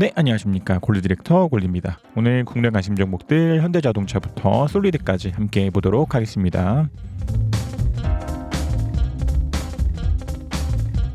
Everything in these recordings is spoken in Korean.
네, 안녕하십니까. 골드 디렉터 골드입니다. 오늘 국내 관심 종목들 현대자동차부터 솔리드까지 함께 해보도록 하겠습니다.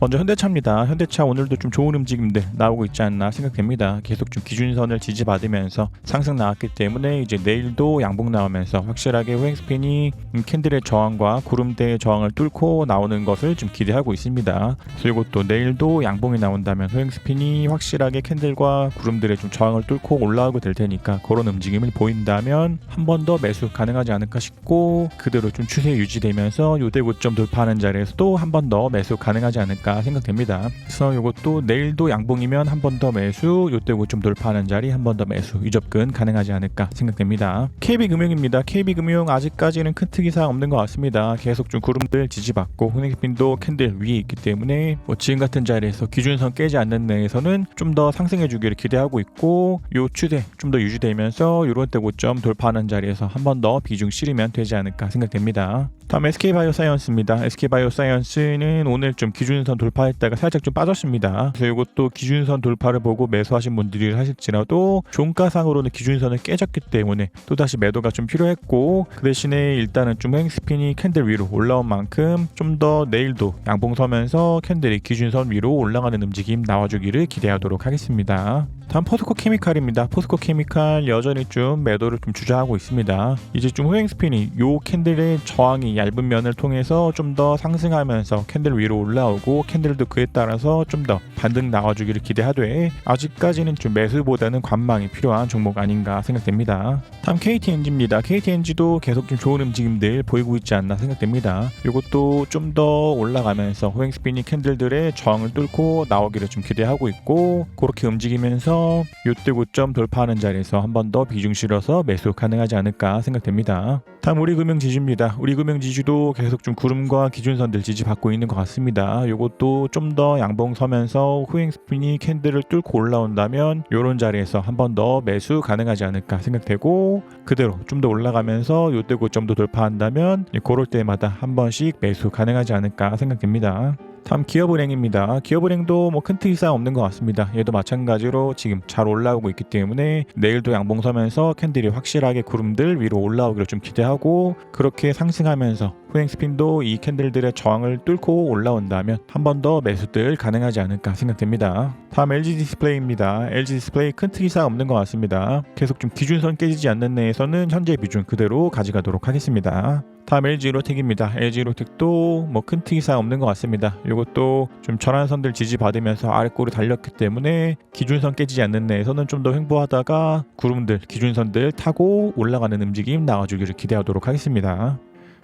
먼저 현대차입니다. 현대차 오늘도 좀 좋은 움직임들 나오고 있지 않나 생각됩니다. 계속 좀 기준선을 지지받으면서 상승 나왔기 때문에 이제 내일도 양봉 나오면서 확실하게 후행스핀이 캔들의 저항과 구름대의 저항을 뚫고 나오는 것을 좀 기대하고 있습니다. 그리고 또 내일도 양봉이 나온다면 후행스핀이 확실하게 캔들과 구름들의 좀 저항을 뚫고 올라오게 될 테니까 그런 움직임을 보인다면 한 번 더 매수 가능하지 않을까 싶고, 그대로 좀 추세 유지되면서 요대 고점 돌파하는 자리에서도 한 번 더 매수 가능하지 않을까 생각됩니다. 그래서 이것도 내일도 양봉이면 한 번 더 매수, 요때 고점 돌파하는 자리 한 번 더 매수, 이접근 가능하지 않을까 생각됩니다. KB금융입니다. KB금융 아직까지는 큰 특이사항 없는 것 같습니다. 계속 좀 구름들 지지받고 후행스핀도 캔들 위에 있기 때문에 지금 같은 자리에서 기준선 깨지 않는 내에서는 좀 더 상승해 주기를 기대하고 있고, 요 추세 좀 더 유지되면서 요런 때 고점 돌파하는 자리에서 한 번 더 비중 실으면 되지 않을까 생각됩니다. 다음 SK바이오사이언스입니다. SK바이오사이언스는 오늘 좀 기준선 돌파했다가 살짝 좀 빠졌습니다. 그래서 이것도 기준선 돌파를 보고 매수하신 분들이 하실지라도 종가상으로는 기준선을 깨졌기 때문에 또다시 매도가 좀 필요했고, 그 대신에 일단은 좀 행스핀이 캔들 위로 올라온 만큼 좀 더 내일도 양봉 서면서 캔들이 기준선 위로 올라가는 움직임 나와주기를 기대하도록 하겠습니다. 다음 포스코케미칼입니다. 포스코케미칼 여전히 좀 매도를 좀 주저하고 있습니다. 이제 좀 후행스핀이 요 캔들의 저항이 얇은 면을 통해서 좀 더 상승하면서 캔들 위로 올라오고, 캔들도 그에 따라서 좀 더 반등 나와주기를 기대하되 아직까지는 좀 매수보다는 관망이 필요한 종목 아닌가 생각됩니다. 다음 KTNG입니다. KTNG도 계속 좀 좋은 움직임들 보이고 있지 않나 생각됩니다. 이것도 좀 더 올라가면서 후행스핀이 캔들들의 저항을 뚫고 나오기를 좀 기대하고 있고, 그렇게 움직이면서 요때 고점 돌파하는 자리에서 한 번 더 비중 실어서 매수 가능하지 않을까 생각됩니다. 다음 우리금융지주입니다. 우리금융지주도 계속 좀 구름과 기준선들 지지받고 있는 것 같습니다. 요것도 좀 더 양봉 서면서 후행스핀이 캔들을 뚫고 올라온다면 요런 자리에서 한 번 더 매수 가능하지 않을까 생각되고, 그대로 좀 더 올라가면서 요때 고점도 돌파한다면 그럴 때마다 한 번씩 매수 가능하지 않을까 생각됩니다. 다음 기업은행입니다. 기업은행도 뭐 큰 특이사항 없는 것 같습니다. 얘도 마찬가지로 지금 잘 올라오고 있기 때문에 내일도 양봉 서면서 캔들이 확실하게 구름들 위로 올라오기를 좀 기대하고, 그렇게 상승하면서 후행스핀도 이 캔들들의 저항을 뚫고 올라온다면 한 번 더 매수들 가능하지 않을까 생각됩니다. 다음 LG디스플레이입니다. LG디스플레이 큰 특이사항 없는 것 같습니다. 계속 좀 기준선 깨지지 않는 내에서는 현재 비중 그대로 가져가도록 하겠습니다. 다음 LG로텍입니다. LG로텍도 뭐 큰 특이사항 없는 것 같습니다. 이것도 좀 전환선들 지지받으면서 아래꼬리 달렸기 때문에 기준선 깨지지 않는 내에서는 좀 더 횡보하다가 구름들, 기준선들 타고 올라가는 움직임 나와주기를 기대하도록 하겠습니다.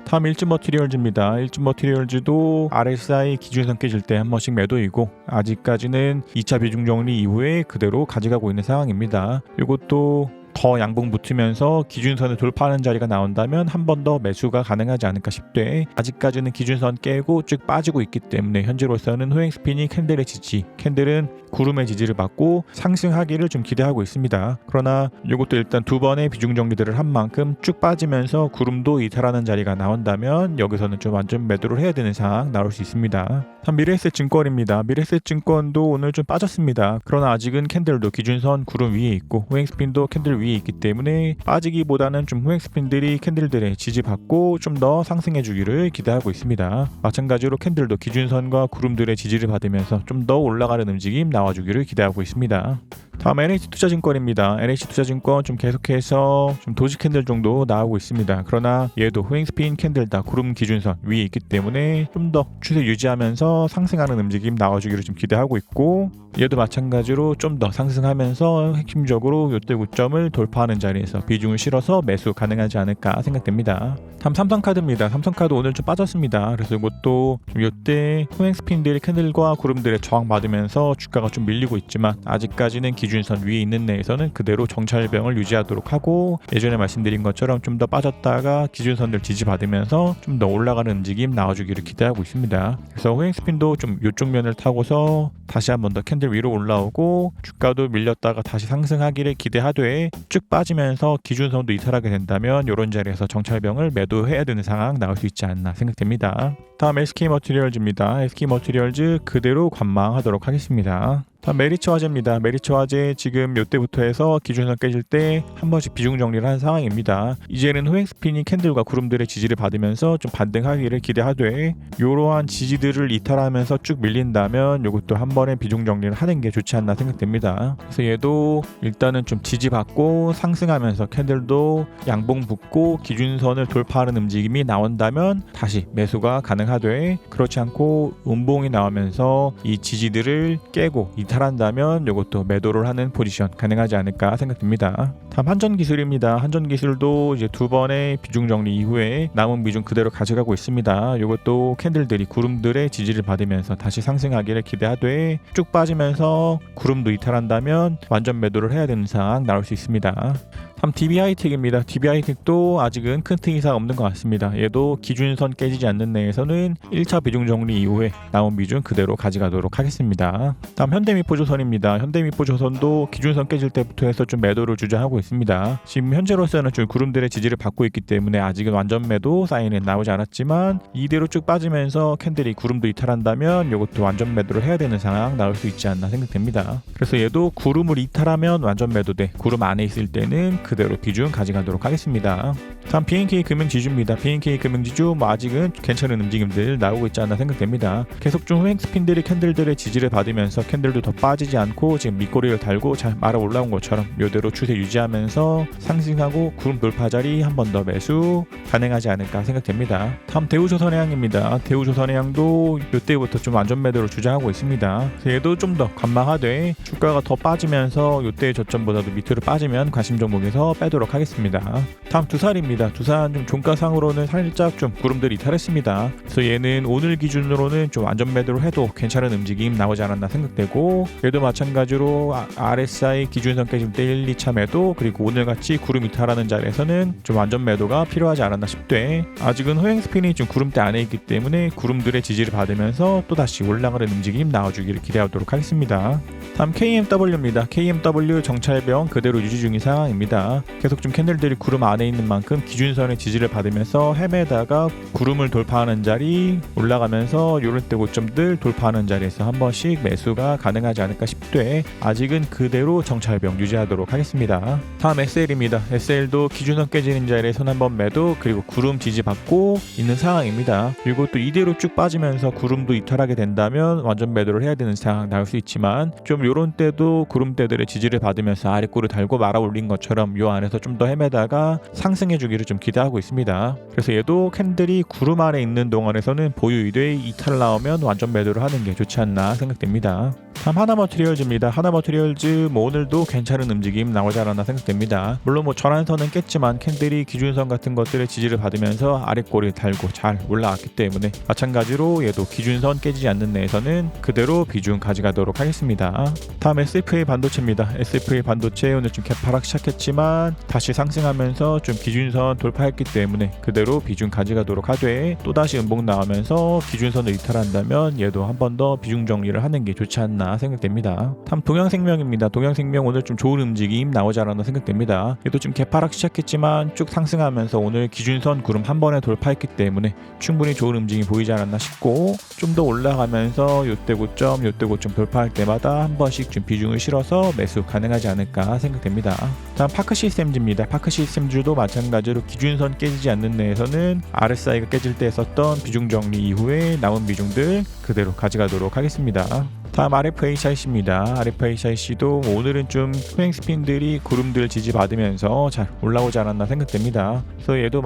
다음 일진머티리얼즈입니다. 일진머티리얼즈도 RSI 기준선 깨질 때 한 번씩 매도이고, 아직까지는 2차 비중 정리 이후에 그대로 가져가고 있는 상황입니다. 이것도 더 양봉 붙으면서 기준선을 돌파하는 자리가 나온다면 한 번 더 매수가 가능하지 않을까 싶되, 아직까지는 기준선 깨고 쭉 빠지고 있기 때문에 현재로서는 후행스핀이 캔들의 지지, 캔들은 구름의 지지를 받고 상승하기를 좀 기대하고 있습니다. 그러나 이것도 일단 두 번의 비중 정리들을 한 만큼 쭉 빠지면서 구름도 이탈하는 자리가 나온다면 여기서는 좀 완전 매도를 해야 되는 상황 나올 수 있습니다. 다음 미래에셋증권입니다. 미래에셋증권도 오늘 좀 빠졌습니다. 그러나 아직은 캔들도 기준선 구름 위에 있고 후행스핀도 캔들 위에 있기 때문에 빠지기보다는 좀 후행스핀들이 캔들들의 지지받고 좀 더 상승해 주기를 기대하고 있습니다. 마찬가지로 캔들도 기준선과 구름들의 지지를 받으면서 좀 더 올라가는 움직임 나와주기를 기대하고 있습니다. 다음 NH투자증권입니다. NH투자증권 좀 계속해서 좀 도지 캔들 정도 나오고 있습니다. 그러나 얘도 후행스핀 캔들 다 구름 기준선 위에 있기 때문에 좀 더 추세 유지하면서 상승하는 움직임 나와주기를 좀 기대하고 있고, 얘도 마찬가지로 좀 더 상승하면서 핵심적으로 요때 고점을 돌파하는 자리에서 비중을 실어서 매수 가능하지 않을까 생각됩니다. 다음 삼성카드입니다. 삼성카드 오늘 좀 빠졌습니다. 그래서 이것도 좀 요때 후행스핀들이 캔들과 구름들의 저항 받으면서 주가가 좀 밀리고 있지만 아직까지는 기준선 위에 있는 내에서는 그대로 정찰병을 유지하도록 하고, 예전에 말씀드린 것처럼 좀 더 빠졌다가 기준선들 지지받으면서 좀 더 올라가는 움직임 나와주기를 기대하고 있습니다. 그래서 후행스핀도 좀 요쪽 면을 타고서 다시 한 번 더 캔들 위로 올라오고, 주가도 밀렸다가 다시 상승하기를 기대하되 쭉 빠지면서 기준선도 이탈하게 된다면 이런 자리에서 정찰병을 매도해야 되는 상황 나올 수 있지 않나 생각됩니다. 다음 SK머티리얼즈입니다. SK머티리얼즈 그대로 관망하도록 하겠습니다. 다음 메리츠 화재입니다. 메리츠 화재 지금 요때부터 해서 기준선 깨질 때 한 번씩 비중 정리를 한 상황입니다. 이제는 호행스핀이 캔들과 구름들의 지지를 받으면서 좀 반등하기를 기대하되 이러한 지지들을 이탈하면서 쭉 밀린다면 이것도 한 번에 비중 정리를 하는 게 좋지 않나 생각됩니다. 그래서 얘도 일단은 좀 지지받고 상승하면서 캔들도 양봉 붙고 기준선을 돌파하는 움직임이 나온다면 다시 매수가 가능하되 그렇지 않고 음봉이 나오면서 이 지지들을 깨고 이탈한다면 이것도 매도를 하는 포지션 가능하지 않을까 생각됩니다. 다음 한전기술입니다. 한전기술도 이제 두 번의 비중 정리 이후에 남은 비중 그대로 가져가고 있습니다. 이것도 캔들들이 구름들의 지지를 받으면서 다시 상승하기를 기대하되 쭉 빠지면서 구름도 이탈한다면 완전 매도를 해야 되는 상황 나올 수 있습니다. 다음 DB하이텍입니다. DB하이텍도 아직은 큰 틈 이상 없는 것 같습니다. 얘도 기준선 깨지지 않는 내에서는 1차 비중 정리 이후에 남은 비중 그대로 가져가도록 하겠습니다. 다음 현대미포조선입니다. 현대미포조선도 기준선 깨질 때부터 해서 좀 매도를 주저하고 있습니다. 지금 현재로서는 좀 구름들의 지지를 받고 있기 때문에 아직은 완전 매도 사인은 나오지 않았지만 이대로 쭉 빠지면서 캔들이 구름도 이탈한다면 이것도 완전 매도를 해야 되는 상황 나올 수 있지 않나 생각됩니다. 그래서 얘도 구름을 이탈하면 완전 매도돼 구름 안에 있을 때는 그대로 비중 가져가도록 하겠습니다. 다음 BNK 금융지주입니다. BNK 금융지주 아직은 괜찮은 움직임들 나오고 있지 않나 생각됩니다. 계속 좀 호행스핀들이 캔들들의 지지를 받으면서 캔들도 더 빠지지 않고 지금 밑꼬리를 달고 잘 말아 올라온 것처럼 이대로 추세 유지하면서 상승하고 구름 돌파 자리 한 번 더 매수 가능하지 않을까 생각됩니다. 다음 대우조선해양입니다. 대우조선해양도 이때부터 좀 완전 매도를 주장하고 있습니다. 얘도 좀 더 관망하되 주가가 더 빠지면서 이때의 저점보다도 밑으로 빠지면 관심 종목에서 빼도록 하겠습니다. 다음 두산입니다. 두산 좀 종가상으로는 살짝 좀 구름들이 이탈했습니다. 그래서 얘는 오늘 기준으로는 좀 완전 매도를 해도 괜찮은 움직임 나오지 않았나 생각되고 얘도 마찬가지로 RSI 기준선 깨질 때 1, 2차 매도 그리고 오늘같이 구름 이탈하는 자리에서는 좀 완전 매도가 필요하지 않았나 싶되 아직은 호행스핀이 좀 구름대 안에 있기 때문에 구름들의 지지를 받으면서 또다시 올라가는 움직임 나와주기를 기대하도록 하겠습니다. 다음 KMW입니다. KMW 정찰병 그대로 유지 중인 상황입니다. 계속 좀 캔들들이 구름 안에 있는 만큼 기준선의 지지를 받으면서 헤매다가 구름을 돌파하는 자리 올라가면서 요런 때 고점들 돌파하는 자리에서 한 번씩 매수가 가능하지 않을까 싶되 아직은 그대로 정찰병 유지하도록 하겠습니다. 다음 SL입니다. SL도 기준선 깨지는 자리에 선 한번 매도 그리고 구름 지지 받고 있는 상황입니다. 이것도 이대로 쭉 빠지면서 구름도 이탈하게 된다면 완전 매도를 해야 되는 상황 나올 수 있지만 좀 요런 때도 구름대들의 지지를 받으면서 아래꼬를 달고 말아 올린 것처럼 요 안에서 좀 더 헤매다가 상승해 주기를 좀 기대하고 있습니다. 그래서 얘도 캔들이 구름 안에 있는 동안에서는 보유이돼 이탈 나오면 완전 매도를 하는 게 좋지 않나 생각됩니다. 다음 하나머티리얼즈입니다. 하나머티리얼즈 오늘도 괜찮은 움직임 나오지 않았나 생각됩니다. 물론 전환선은 깼지만 캔들이 기준선 같은 것들의 지지를 받으면서 아랫꼬리를 달고 잘 올라왔기 때문에 마찬가지로 얘도 기준선 깨지지 않는 내에서는 그대로 비중 가져가도록 하겠습니다. 다음 SFA 반도체입니다. SFA 반도체 오늘 좀 개파락 시작했지만 다시 상승하면서 좀 기준선 돌파했기 때문에 그대로 비중 가져가도록 하되 또다시 음봉 나오면서 기준선을 이탈한다면 얘도 한 번 더 비중 정리를 하는 게 좋지 않나 생각됩니다. 다음 동양생명입니다. 동양생명 오늘 좀 좋은 움직임 나오지 않았나 생각됩니다. 얘도 좀 개파락 시작했지만 쭉 상승하면서 오늘 기준선 구름 한 번에 돌파했기 때문에 충분히 좋은 움직임이 보이지 않았나 싶고 좀 더 올라가면서 요때 고점 돌파할 때마다 한 번씩 좀 비중을 실어서 매수 가능하지 않을까 생각됩니다. 다음 파크시스템즈입니다. 파크시스템즈도 마찬가지로 기준선 깨지지 않는 내에서는 RSI가 깨질 때 했었던 비중 정리 이후에 남은 비중들 그대로 가져가도록 하겠습니다. 다음 RFHIC입니다. RFHIC도 오늘은 좀 호행스핀들이 구름들 지지받으면서 잘 올라오지 않았나 생각됩니다. 그래서 얘도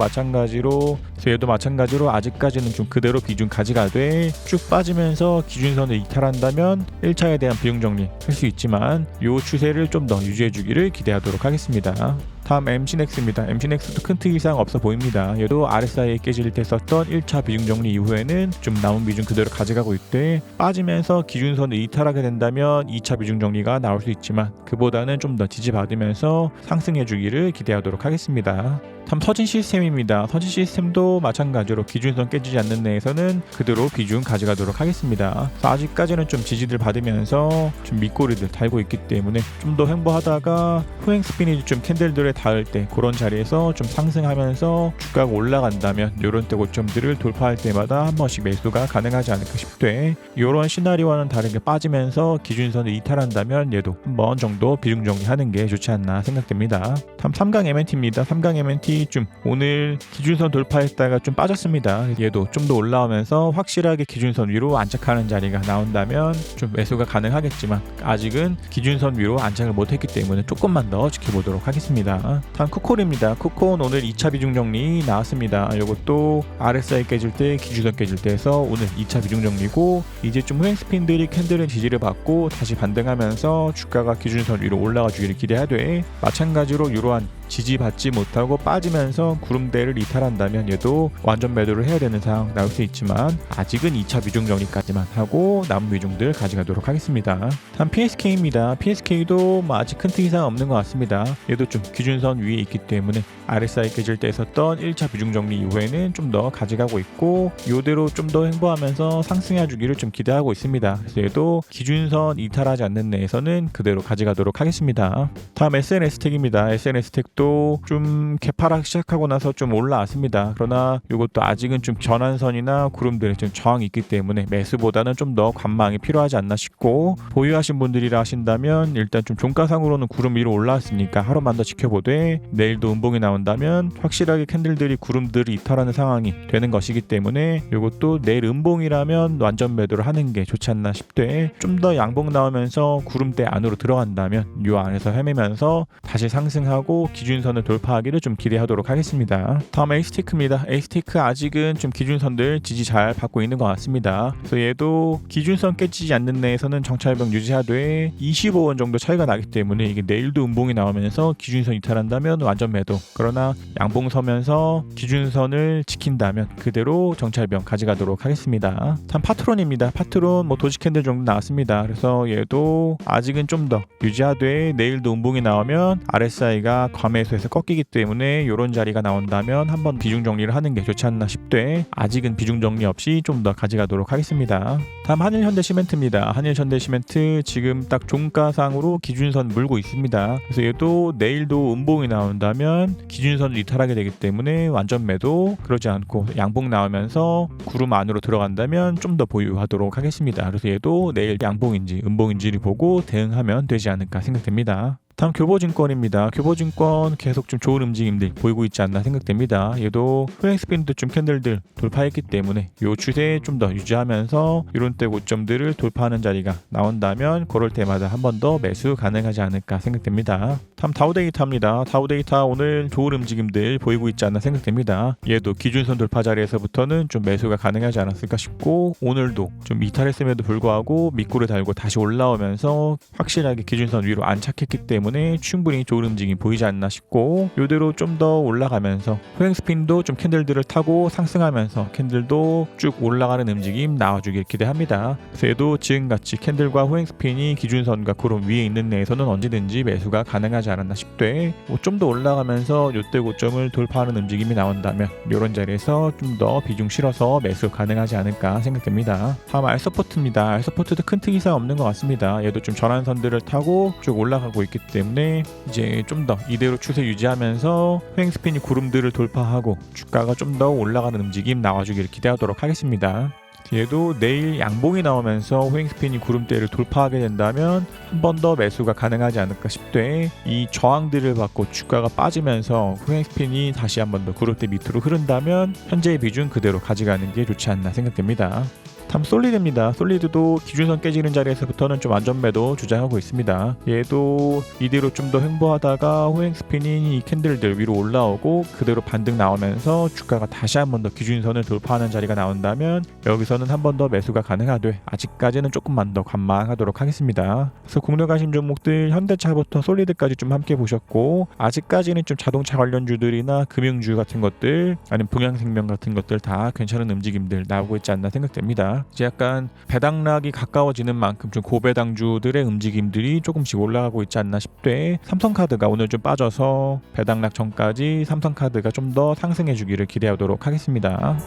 마찬가지로 아직까지는 좀 그대로 비중 가져가되 쭉 빠지면서 기준선을 이탈한다면 1차에 대한 비중 정리 할 수 있지만 이 추세를 좀 더 유지해 주기를 기대하도록 하겠습니다. 다음 MC넥스입니다. MC넥스도 큰 특이 사항 없어 보입니다. 얘도 RSI에 깨질 때 썼던 1차 비중 정리 이후에는 좀 남은 비중 그대로 가져가고 있대 빠지면서 기준선을 이탈하게 된다면 2차 비중 정리가 나올 수 있지만 그보다는 좀 더 지지받으면서 상승해 주기를 기대하도록 하겠습니다. 다음 서진시스템입니다. 서진시스템도 마찬가지로 기준선 깨지지 않는 내에서는 그대로 비중 가져가도록 하겠습니다. 아직까지는 좀 지지를 받으면서 좀 밑꼬리들 달고 있기 때문에 좀 더 횡보하다가 호행스핀이 좀 캔들들에 닿을 때 그런 자리에서 좀 상승하면서 주가가 올라간다면 이런 때 고점들을 돌파할 때마다 한 번씩 매수가 가능하지 않을까 싶되 이런 시나리오와는 다르게 빠지면서 기준선을 이탈한다면 얘도 한번 정도 비중 정리하는 게 좋지 않나 생각됩니다. 다음 3강 MNT입니다. 3강 MNT 좀 오늘 기준선 돌파했다가 좀 빠졌습니다. 얘도 좀 더 올라오면서 확실하게 기준선 위로 안착하는 자리가 나온다면 좀 매수가 가능하겠지만 아직은 기준선 위로 안착을 못했기 때문에 조금만 더 지켜보도록 하겠습니다. 다음 쿠콜입니다. 쿠콜 오늘 2차 비중 정리 나왔습니다. 이것도 RSI 깨질 때 기준선 깨질 때 해서 오늘 2차 비중 정리고 이제 좀 후행 스핀들이 캔들의 지지를 받고 다시 반등하면서 주가가 기준선 위로 올라가 주기를 기대하되 마찬가지로 이러한 지지받지 못하고 빠지면서 구름대를 이탈한다면 얘도 완전 매도를 해야 되는 상황 나올 수 있지만 아직은 2차 비중 정리까지만 하고 남은 비중들 가져가도록 하겠습니다. 다음 PSK입니다. PSK도 아직 큰 특이사항 없는 것 같습니다. 얘도 좀 기준선 위에 있기 때문에 RSI 깨질 때 있었던 1차 비중 정리 이후에는 좀 더 가져가고 있고 이대로 좀 더 행보하면서 상승해 주기를 좀 기대하고 있습니다. 그래서 얘도 기준선 이탈하지 않는 내에서는 그대로 가져가도록 하겠습니다. 다음 SNS택입니다. SNS택도 좀 개파락 시작하고 나서 좀 올라왔습니다. 그러나 이것도 아직은 좀 전환선이나 구름들의 좀 저항이 있기 때문에 매수보다는 좀 더 관망이 필요하지 않나 싶고 보유하신 분들이라 하신다면 일단 좀 종가상으로는 구름 위로 올라왔으니까 하루만 더 지켜보되 내일도 음봉이 나온다면 확실하게 캔들들이 구름들을 이탈하는 상황이 되는 것이기 때문에 이것도 내일 음봉이라면 완전 매도를 하는 게 좋지 않나 싶되 좀 더 양봉 나오면서 구름대 안으로 들어간다면 이 안에서 헤매면서 다시 상승하고 기준선을 돌파하기를 좀 기대하도록 하겠습니다. 다음 에이스테이크입니다. 에이스테이크 아직은 좀 기준선들 지지 잘 받고 있는 것 같습니다. 그래서 얘도 기준선 깨지지 않는 내에서는 정찰병 유지하되 25원 정도 차이가 나기 때문에 이게 내일도 음봉이 나오면서 기준선 이탈한다면 완전 매도, 그러나 양봉 서면서 기준선을 지킨다면 그대로 정찰병 가져가도록 하겠습니다. 다음 파트론입니다. 파트론 도지 캔들 정도 나왔습니다. 그래서 얘도 아직은 좀 더 유지하되 내일도 음봉이 나오면 RSI가 과매수에서 꺾이기 때문에 이런 자리가 나온다면 한번 비중 정리를 하는 게 좋지 않나 싶되 아직은 비중 정리 없이 좀 더 가져가도록 하겠습니다. 다음 한일현대시멘트입니다. 한일현대시멘트 지금 딱 종가상으로 기준선 물고 있습니다. 그래서 얘도 내일도 음봉이 나온다면 기준선을 이탈하게 되기 때문에 완전 매도, 그러지 않고 양봉 나오면서 구름 안으로 들어간다면 좀 더 보유하도록 하겠습니다. 그래서 얘도 내일 양봉인지 음봉인지를 보고 대응하면 되지 않을까 생각됩니다. 다음 교보증권입니다. 교보증권 계속 좀 좋은 움직임들 보이고 있지 않나 생각됩니다. 얘도 후행 스핀도 좀 캔들들 돌파했기 때문에 이 추세 좀 더 유지하면서 이런 때 고점들을 돌파하는 자리가 나온다면 그럴 때마다 한 번 더 매수 가능하지 않을까 생각됩니다. 다음 다우데이터입니다. 다우데이터 오늘 좋은 움직임들 보이고 있지 않나 생각됩니다. 얘도 기준선 돌파 자리에서부터는 좀 매수가 가능하지 않았을까 싶고 오늘도 좀 이탈했음에도 불구하고 밑구를 달고 다시 올라오면서 확실하게 기준선 위로 안착했기 때문에 충분히 좋은 움직임 보이지 않나 싶고 이대로 좀 더 올라가면서 후행 스핀도 좀 캔들들을 타고 상승하면서 캔들도 쭉 올라가는 움직임 나와주길 기대합니다. 그래서 얘도 지금같이 캔들과 후행 스핀이 기준선과 구름 위에 있는 내에서는 언제든지 매수가 가능하지 않았나 싶되 좀 더 올라가면서 이때 고점을 돌파하는 움직임이 나온다면 이런 자리에서 좀 더 비중 실어서 매수 가능하지 않을까 생각됩니다. 다음 알서포트입니다. 알서포트도 큰 특이사항 없는 것 같습니다. 얘도 좀 전환선들을 타고 쭉 올라가고 있기 때문에 이제 좀 더 이대로 추세 유지하면서 후행 스핀이 구름들을 돌파하고 주가가 좀 더 올라가는 움직임 나와주기를 기대하도록 하겠습니다. 얘도 내일 양봉이 나오면서 후행 스핀이 구름대를 돌파하게 된다면 한 번 더 매수가 가능하지 않을까 싶되 이 저항들을 받고 주가가 빠지면서 후행 스핀이 다시 한 번 더 구름대 밑으로 흐른다면 현재의 비중 그대로 가져가는 게 좋지 않나 생각됩니다. 다음 솔리드입니다. 솔리드도 기준선 깨지는 자리에서부터는 좀 완전 매도 주장하고 있습니다. 얘도 이대로 좀 더 횡보하다가 후행 스핀이 이 캔들들 위로 올라오고 그대로 반등 나오면서 주가가 다시 한 번 더 기준선을 돌파하는 자리가 나온다면 여기서는 한 번 더 매수가 가능하되 아직까지는 조금만 더 관망하도록 하겠습니다. 그래서 국내 관심 종목들 현대차부터 솔리드까지 좀 함께 보셨고 아직까지는 좀 자동차 관련주들이나 금융주 같은 것들 아니면 동양생명 같은 것들 다 괜찮은 움직임들 나오고 있지 않나 생각됩니다. 이제 약간 배당락이 가까워지는 만큼 좀 고배당주들의 움직임들이 조금씩 올라가고 있지 않나 싶되 삼성카드가 오늘 좀 빠져서 배당락 전까지 삼성카드가 좀 더 상승해 주기를 기대하도록 하겠습니다.